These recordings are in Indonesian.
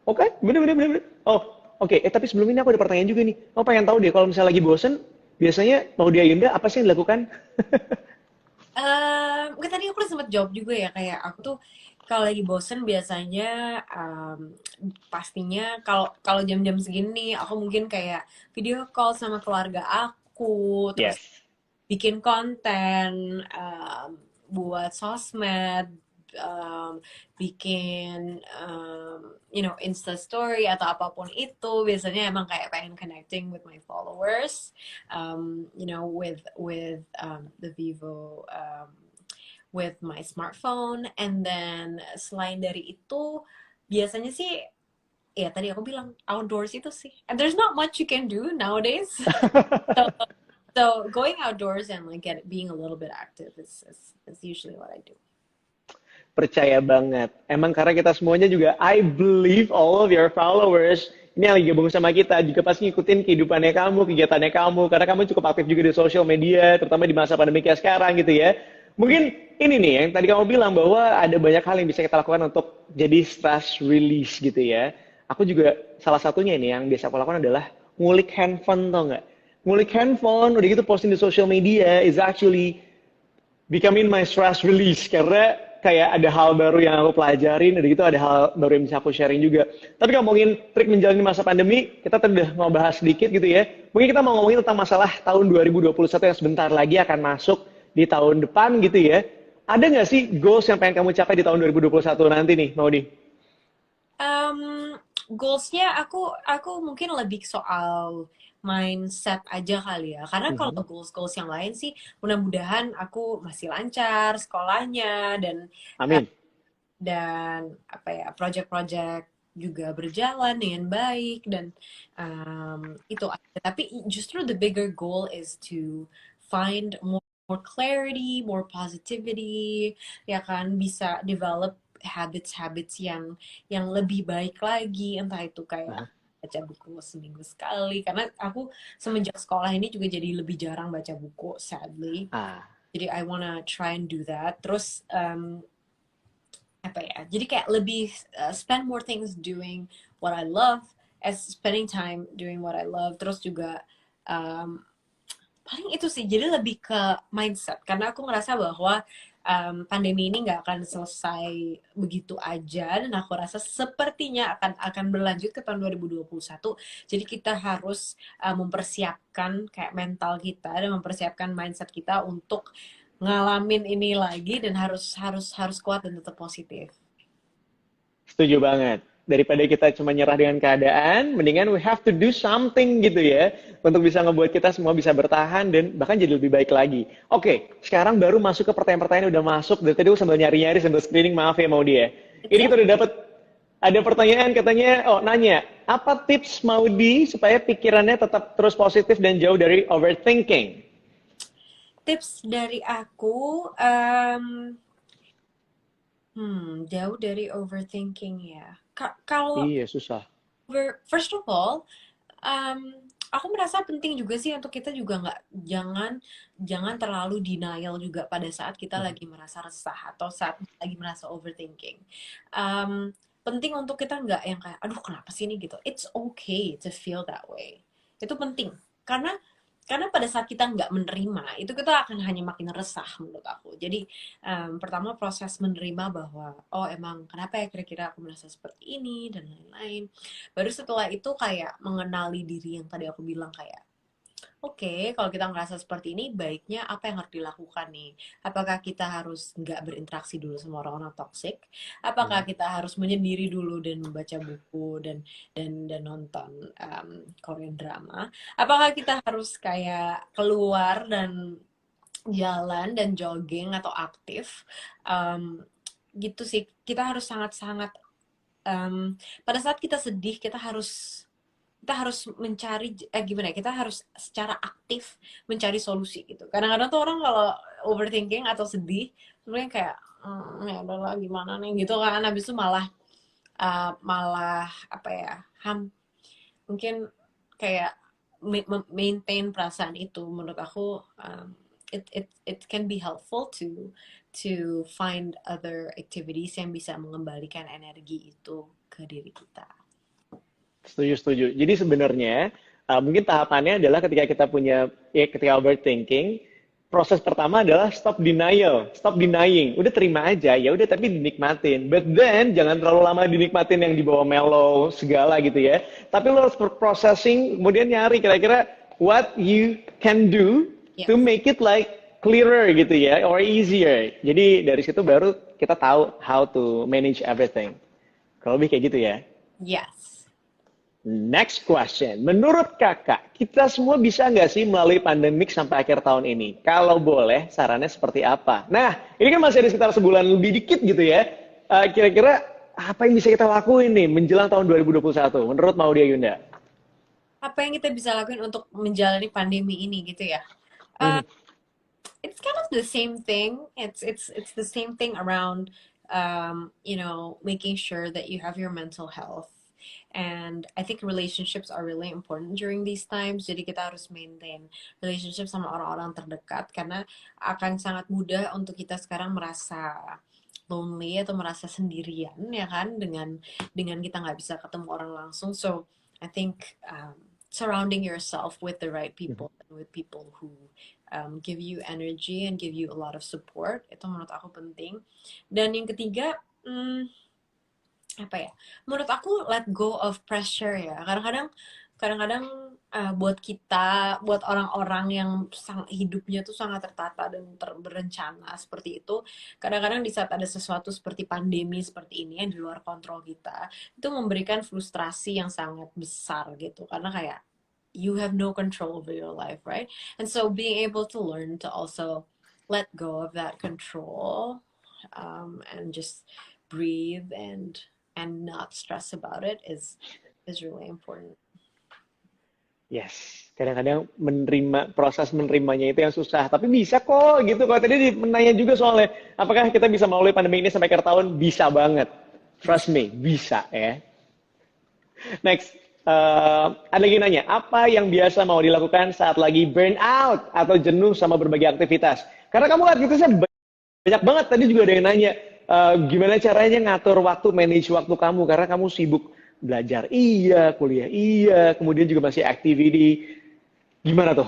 Oke, bener, bener, bener, bener. Oh, oke. Tapi sebelum ini aku ada pertanyaan juga nih. Oh, pengen tahu deh, kalau misalnya lagi bosen, biasanya mau dia Yunda, apa sih yang dilakukan? Mungkin tadi aku udah sempet jawab juga ya, kayak aku tuh kalau lagi bosen biasanya pastinya kalau kalau jam-jam segini nih, aku mungkin kayak video call sama keluarga aku, terus Yes. bikin konten buat sosmed, bikin Insta story atau apapun itu. Biasanya emang kayak pengen connecting with my followers, with the Vivo, with my smartphone. And then selain dari itu biasanya sih ya tadi aku bilang outdoors itu sih. And there's not much you can do nowadays. So, so going outdoors and like being a little bit active is usually what I do. Percaya banget. Emang karena kita semuanya juga, I believe all of your followers, ini yang lagi gabung sama kita, juga pasti ngikutin kehidupannya kamu, kegiatannya kamu, karena kamu cukup aktif juga di social media, terutama di masa pandemi kayak sekarang gitu ya. Mungkin ini nih yang tadi kamu bilang bahwa ada banyak hal yang bisa kita lakukan untuk jadi stress release gitu ya. Aku juga salah satunya ini yang biasa aku lakukan adalah ngulik handphone, tau nggak? Ngulik handphone, udah gitu posting di social media is actually becoming my stress release karena kayak ada hal baru yang aku pelajarin, udah gitu ada hal baru yang bisa aku sharing juga. Tapi ngomongin trik menjalani masa pandemi, kita tadi udah ngobrol sedikit gitu ya. Mungkin kita mau ngomongin tentang masalah tahun 2021 yang sebentar lagi akan masuk di tahun depan gitu ya. Ada nggak sih goals yang pengen kamu capai di tahun 2021 nanti nih, Maudi? Um, Goalsnya aku mungkin lebih soal mindset aja kali ya. Karena kalau Mhm. goals-goals yang lain sih, mudah-mudahan aku masih lancar sekolahnya eh, Amin. dan apa ya project-project juga berjalan dengan baik dan itu aja. Tapi justru the bigger goal is to find more clarity, more positivity, ya kan bisa develop habits-habits yang lebih baik lagi, entah itu kayak Aha. baca buku seminggu sekali karena aku semenjak sekolah ini juga jadi lebih jarang baca buku sadly, Ah, jadi I wanna try and do that. Terus apa ya, jadi kayak lebih spend more things doing what I love as spending time doing what I love. Terus juga um, paling itu sih, jadi lebih ke mindset karena aku ngerasa bahwa pandemi ini nggak akan selesai begitu aja dan aku rasa sepertinya akan berlanjut ke tahun 2021. Jadi kita harus mempersiapkan kayak mental kita dan mempersiapkan mindset kita untuk ngalamin ini lagi dan harus harus harus kuat dan tetap positif. setuju banget. Daripada kita cuma nyerah dengan keadaan, mendingan we have to do something gitu ya, untuk bisa ngebuat kita semua bisa bertahan dan bahkan jadi lebih baik lagi. Oke, sekarang baru masuk ke pertanyaan-pertanyaan yang udah masuk. Dari tadi aku sambil nyari-nyari, sambil screening, maaf ya mau dia. It's Ini kita udah dapat ada pertanyaan katanya, oh nanya, apa tips Maudi supaya pikirannya tetap terus positif dan jauh dari overthinking? tips dari aku, jauh dari overthinking ya. Kalau Iya, susah. first of all, aku merasa penting juga sih untuk kita juga nggak jangan jangan terlalu denial juga pada saat kita Mhm. lagi merasa resah atau saat lagi merasa overthinking. Um, Penting untuk kita nggak yang kayak, aduh kenapa sih ini gitu. It's okay to feel that way. Itu penting karena pada saat kita nggak menerima itu kita akan hanya makin resah menurut aku. Jadi pertama proses menerima bahwa oh emang kenapa ya kira-kira aku merasa seperti ini dan lain-lain. Baru setelah itu kayak mengenali diri yang tadi aku bilang kayak, oke, kalau kita ngerasa seperti ini, baiknya apa yang harus dilakukan nih? Apakah kita harus nggak berinteraksi dulu sama orang-orang toksik? Apakah Mhm. kita harus menyendiri dulu dan membaca buku dan nonton Korean drama? Apakah kita harus kayak keluar dan jalan dan jogging atau aktif? Um, Gitu sih. Kita harus sangat-sangat pada saat kita sedih kita harus mencari gimana ya, kita harus secara aktif mencari solusi gitu. Kadang-kadang tuh orang kalau overthinking atau sedih sebenarnya kayak ya udahlah gimana nih gitu kan, habis itu malah malah apa ya, mungkin kayak maintain perasaan itu. Menurut aku it can be helpful to find other activities yang bisa mengembalikan energi itu ke diri kita. Setuju, setuju. Jadi sebenarnya mungkin tahapannya adalah ketika kita punya ya ketika overthinking, proses pertama adalah stop denial, stop denying. Udah terima aja, ya udah tapi dinikmatin. But then jangan terlalu lama dinikmatin yang dibawa mellow segala gitu ya. Tapi lo harus processing, kemudian nyari kira-kira what you can do to Yes. make it like clearer gitu ya, or easier. Jadi dari situ baru kita tahu how to manage everything. Kalau lebih kayak gitu ya. Yes. Next question. Menurut kakak, kita semua bisa nggak sih melalui pandemik sampai akhir tahun ini? Kalau boleh, sarannya seperti apa? Nah, ini kan masih ada sekitar sebulan lebih dikit gitu ya. Kira-kira apa yang bisa kita lakuin nih menjelang tahun 2021? Menurut Maudia Yunda? Apa yang kita bisa lakuin untuk menjalani pandemi ini gitu ya? Uh, Mhm. it's kind of the same thing. It's the same thing around making sure that you have your mental health. And I think relationships are really important during these times. Jadi kita harus maintain relationship sama orang-orang terdekat karena akan sangat mudah untuk kita sekarang merasa lonely atau merasa sendirian ya kan dengan kita nggak bisa ketemu orang langsung. So I think surrounding yourself with the right people and with people who give you energy and give you a lot of support itu menurut aku penting. Dan yang ketiga, apa ya? Menurut aku let go of pressure ya. Kadang-kadang buat kita, buat orang-orang yang hidupnya tuh sangat tertata dan berencana seperti itu, kadang-kadang di saat ada sesuatu seperti pandemi seperti ini yang di luar kontrol kita, itu memberikan frustrasi yang sangat besar gitu. Karena kayak you have no control over your life, right? And so being able to learn to also let go of that control, and just breathe and not stress about it is really important. Yes, kadang-kadang proses menerimanya itu yang susah. Tapi bisa kok gitu. Kalau tadi menanya juga soalnya, apakah kita bisa melalui pandemi ini sampai akhir tahun? Bisa banget. Trust Bisa. me, bisa ya. Next, ada lagi nanya, apa yang biasa mau dilakukan saat lagi burn out atau jenuh sama berbagai aktivitas? Karena kamu aktivitasnya banyak banget. Tadi juga ada yang nanya, gimana caranya ngatur waktu, manage waktu kamu karena kamu sibuk belajar, iya, kuliah, iya, kemudian juga masih activity. Gimana tuh?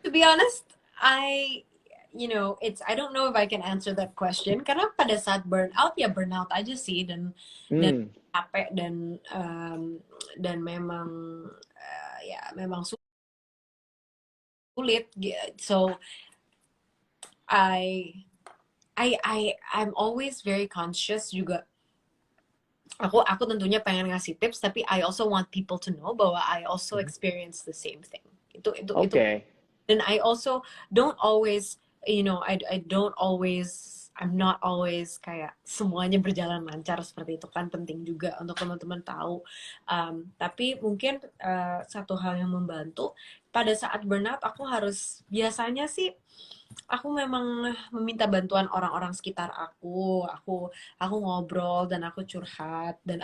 To be honest, I don't know if I can answer that question karena pada saat burnout ya burnout aja sih dan Hmm, capek dan memang ya memang sulit. So I I'm always very conscious juga. Aku tentunya pengen ngasih tips tapi I also want people to know bahwa I also experience the same thing. Itu oke. dan I also don't always I don't always I'm not always kayak semuanya berjalan lancar seperti itu kan penting juga untuk teman-teman tahu. Tapi mungkin satu hal yang membantu pada saat burnout aku harus biasanya sih aku memang meminta bantuan orang-orang sekitar aku ngobrol dan aku curhat dan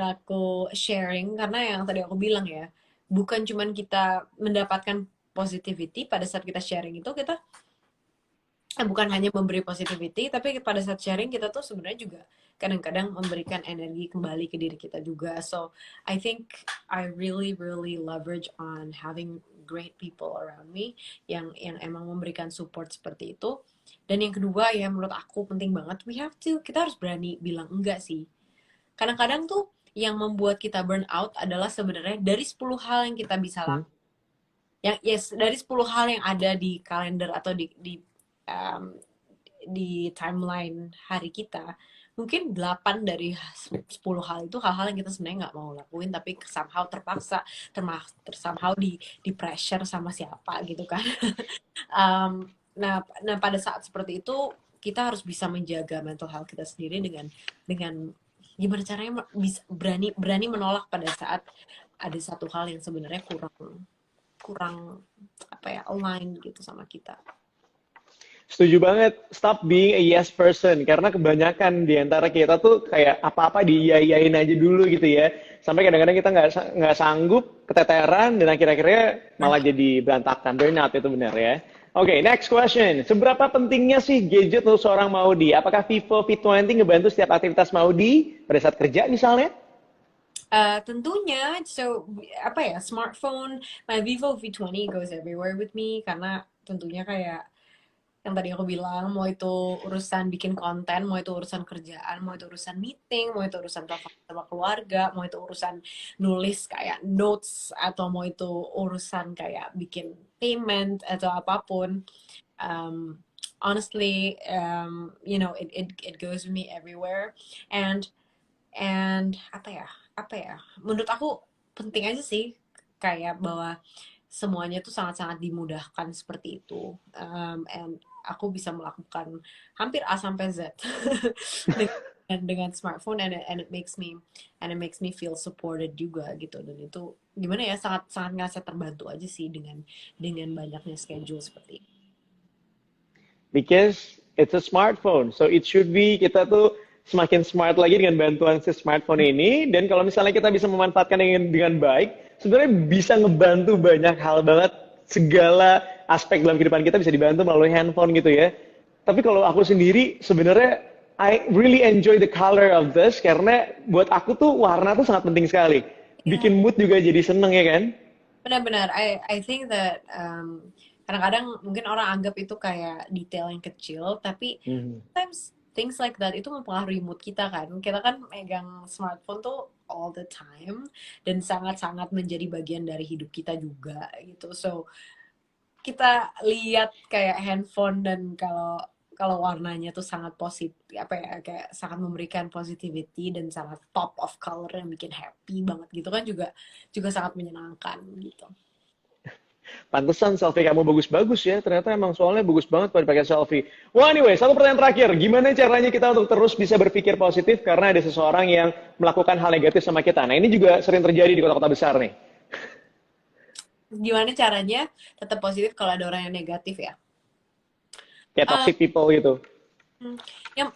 aku sharing karena yang tadi aku bilang ya bukan cuman kita mendapatkan positivity pada saat kita sharing itu kita bukan hanya memberi positivity tapi pada saat sharing kita tuh sebenarnya juga kadang-kadang memberikan energi kembali ke diri kita juga. So I think I really really leverage on having great people around me yang emang memberikan support seperti itu. Dan yang kedua ya menurut aku penting banget kita harus berani bilang enggak sih. Kadang-kadang tuh yang membuat kita burn out adalah sebenarnya dari 10 hal yang kita bisa Hmm, lakukan. Dari 10 hal yang ada di kalender atau um, di timeline hari kita, mungkin 8 dari 10 hal itu hal-hal yang kita sebenarnya nggak mau lakuin, tapi somehow terpaksa, somehow di pressure sama siapa gitu kan. Nah, pada saat seperti itu, kita harus bisa menjaga mental health kita sendiri dengan gimana caranya bisa berani berani menolak pada saat ada satu hal yang sebenarnya kurang kurang apa ya align gitu sama kita. setuju banget. Stop being a yes person. Karena kebanyakan di antara kita tuh kayak apa-apa diiyain aja dulu gitu ya. Sampai kadang-kadang kita nggak sanggup, keteteran, dan akhir-akhirnya malah jadi berantakan. Burnout itu benar ya. Oke, next question. Seberapa pentingnya sih gadget untuk seorang Maudi? Apakah Vivo V20 ngebantu setiap aktivitas Maudi pada saat kerja misalnya? Tentunya, so apa ya, smartphone, my Vivo V20 goes everywhere with me karena tentunya kayak yang tadi aku bilang, mau itu urusan bikin konten, mau itu urusan kerjaan, mau itu urusan meeting, mau itu urusan telepon sama keluarga, mau itu urusan nulis kayak notes, atau mau itu urusan kayak bikin payment atau apapun. Um, Honestly, you know, it goes with me everywhere. And apa ya, menurut aku penting aja sih kayak bahwa semuanya tuh sangat-sangat dimudahkan seperti itu. And aku bisa melakukan hampir A sampai Z dengan smartphone, and it makes me feel supported juga gitu. Dan itu gimana ya, sangat sangat ngerasa terbantu aja sih dengan banyaknya schedule seperti ini. Because it's a smartphone. So it should be kita tuh semakin smart lagi dengan bantuan si smartphone ini. Dan kalau misalnya kita bisa memanfaatkan dengan baik, sebenarnya bisa ngebantu banyak hal banget. Segala aspek dalam kehidupan kita bisa dibantu melalui handphone gitu ya. Tapi kalau aku sendiri sebenarnya I really enjoy the color of this karena buat aku tuh warna tuh sangat penting sekali. Ya, Bikin mood juga jadi seneng ya kan? benar-benar. I think that kadang-kadang mungkin orang anggap itu kayak detail yang kecil, tapi Mhm. sometimes things like that itu mempengaruhi mood kita kan. Kita kan megang smartphone tuh all the time dan sangat-sangat menjadi bagian dari hidup kita juga gitu. So kita lihat kayak handphone, dan kalau kalau warnanya tuh sangat positif, apa ya, kayak sangat memberikan positivity dan sangat pop of color yang bikin happy banget gitu kan, juga juga sangat menyenangkan gitu. Pantesan selfie kamu bagus-bagus ya. Ternyata emang soalnya bagus banget kalau dipakai selfie. Wah, anyway, satu pertanyaan terakhir. Gimana caranya kita untuk terus bisa berpikir positif karena ada seseorang yang melakukan hal negatif sama kita? Nah, ini juga sering terjadi di kota-kota besar nih. Gimana caranya tetap positif kalau ada orang yang negatif ya? Kayak Eh, toxic people gitu.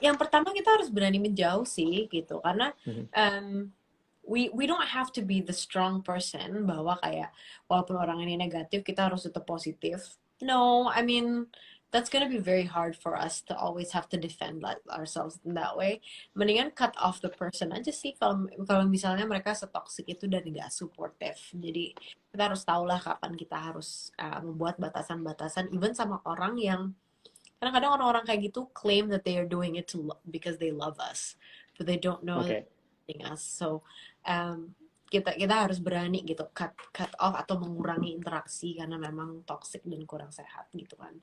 yang pertama kita harus berani menjauh sih gitu, karena em, we don't have to be the strong person bahwa kayak walaupun orang ini negatif kita harus tetap positif. No, I mean that's gonna be very hard for us to always have to defend like ourselves in that way. Mendingan cut off the person aja sih kalau kalau misalnya mereka setoxic itu dan gak supportive. Jadi kita harus tahulah kapan kita harus membuat batasan-batasan even sama orang yang kadang-kadang orang-orang kayak gitu claim that they are doing it because they love us, but they don't know that Oke. they're hurting us. So kita kita harus berani gitu cut off atau mengurangi interaksi karena memang toxic dan kurang sehat gitu kan.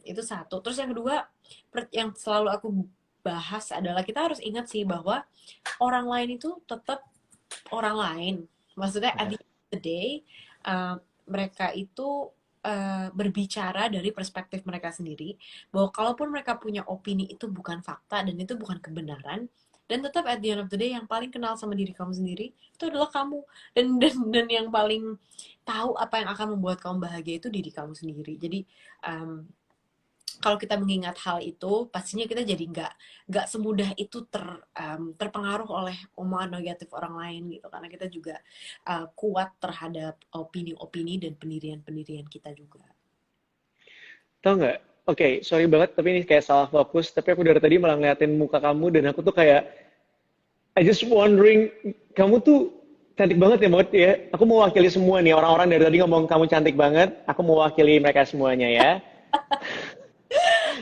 Itu satu. Terus yang kedua, yang selalu aku bahas adalah kita harus ingat sih bahwa orang lain itu tetap orang lain. Maksudnya at the end of the day, uh, mereka itu berbicara dari perspektif mereka sendiri, bahwa kalaupun mereka punya opini itu bukan fakta dan itu bukan kebenaran, dan tetap at the end of the day yang paling kenal sama diri kamu sendiri itu adalah kamu, dan yang paling tahu apa yang akan membuat kamu bahagia itu diri kamu sendiri. Jadi um, kalau kita mengingat hal itu, pastinya kita jadi nggak semudah itu terpengaruh oleh omongan negatif orang lain gitu, karena kita juga kuat terhadap opini-opini dan pendirian-pendirian kita juga. Tahu nggak? Oke, sorry banget, tapi ini kayak salah fokus. Tapi aku dari tadi malah ngeliatin muka kamu dan aku tuh kayak I just wondering, kamu tuh cantik banget ya, Maud ya. Aku mewakili semua nih, orang-orang dari tadi ngomong kamu cantik banget. Aku mewakili mereka semuanya ya.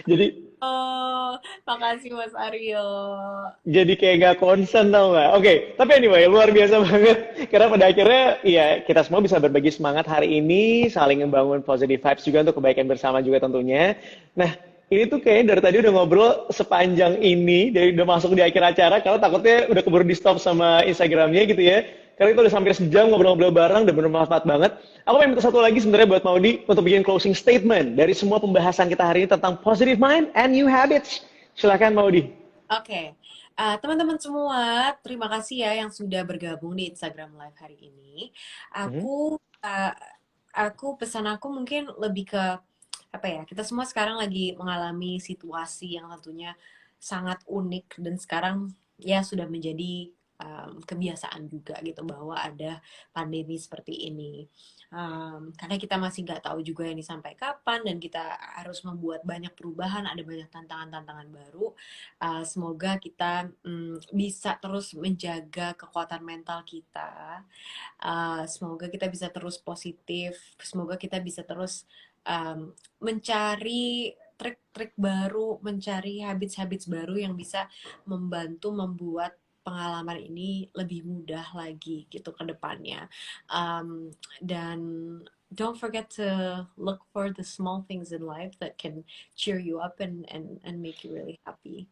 Jadi Oh, makasih Mas Aryo. jadi kayak gak concern tau nggak? Oke, tapi anyway, luar biasa banget. Karena pada akhirnya, ya kita semua bisa berbagi semangat hari ini, saling membangun positive vibes juga untuk kebaikan bersama juga tentunya. Nah, ini tuh kayaknya dari tadi udah ngobrol sepanjang ini, dari udah masuk di akhir acara, kalau takutnya udah keburu di stop sama Instagramnya gitu ya. Karena kita udah hampir sejam ngobrol-ngobrol bareng, udah bermanfaat banget. Aku pengen minta satu lagi sebenarnya buat Maudi untuk bikin closing statement dari semua pembahasan kita hari ini tentang positive mind and new habits. Silakan Maudi. Oke, teman-teman semua, terima kasih ya yang sudah bergabung di Instagram Live hari ini. Mhm. Aku pesan aku mungkin lebih ke apa ya? Kita semua sekarang lagi mengalami situasi yang tentunya sangat unik dan sekarang ya sudah menjadi kebiasaan juga gitu bahwa ada pandemi seperti ini. Karena kita masih nggak tahu juga ini sampai kapan dan kita harus membuat banyak perubahan, ada banyak tantangan-tantangan baru. Semoga kita bisa terus menjaga kekuatan mental kita. Semoga kita bisa terus positif. Semoga kita bisa terus mencari trik-trik baru, mencari habits-habits baru yang bisa membantu membuat pengalaman ini lebih mudah lagi gitu ke depannya. Dan don't forget to look for the small things in life that can cheer you up and make you really happy.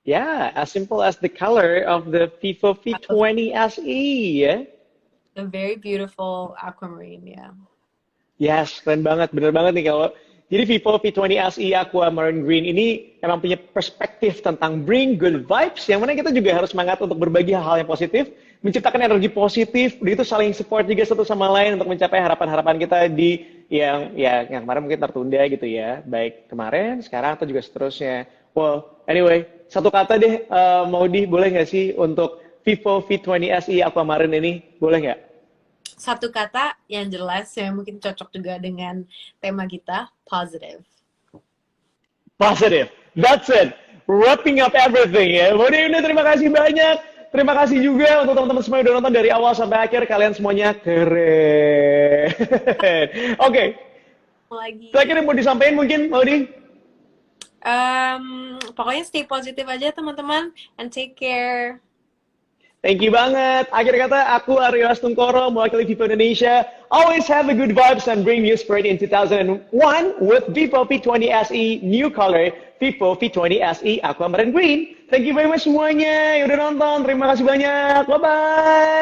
Yeah, as simple as the color of the Vivo V20 SE, ya. A very beautiful aquamarine, yeah. Yes, keren banget, bener banget nih kalau jadi Vivo V20 SE Aquamarine Green ini emang punya perspektif tentang bring good vibes, yang mana kita juga harus semangat untuk berbagi hal-hal yang positif, menciptakan energi positif, udah itu saling support juga satu sama lain untuk mencapai harapan-harapan kita di yang kemarin mungkin tertunda gitu ya, baik kemarin, sekarang atau juga seterusnya. Well, anyway, satu kata deh, Maudi, boleh nggak sih untuk Vivo V20 SE Aquamarine ini, boleh nggak? Satu kata yang jelas yang mungkin cocok juga dengan tema kita, positive. Positive. That's it. Wrapping up everything ya. Maudi, terima kasih banyak. Terima kasih juga untuk teman-teman semua yang udah nonton dari awal sampai akhir. Kalian semuanya keren. Oke. Lagi. Terakhir yang mau disampaikan mungkin, Maudi? Pokoknya stay positive aja teman-teman and take care. Thank you banget. Akhir kata, aku Aryo Astungkoro, mewakili Vivo Indonesia. Always have a good vibes and bring new spirit in 2001 with Vivo V20 SE new color, Vivo V20 SE Aquamarine Green. Thank you very much semuanya yang udah nonton. Terima kasih banyak. Bye-bye.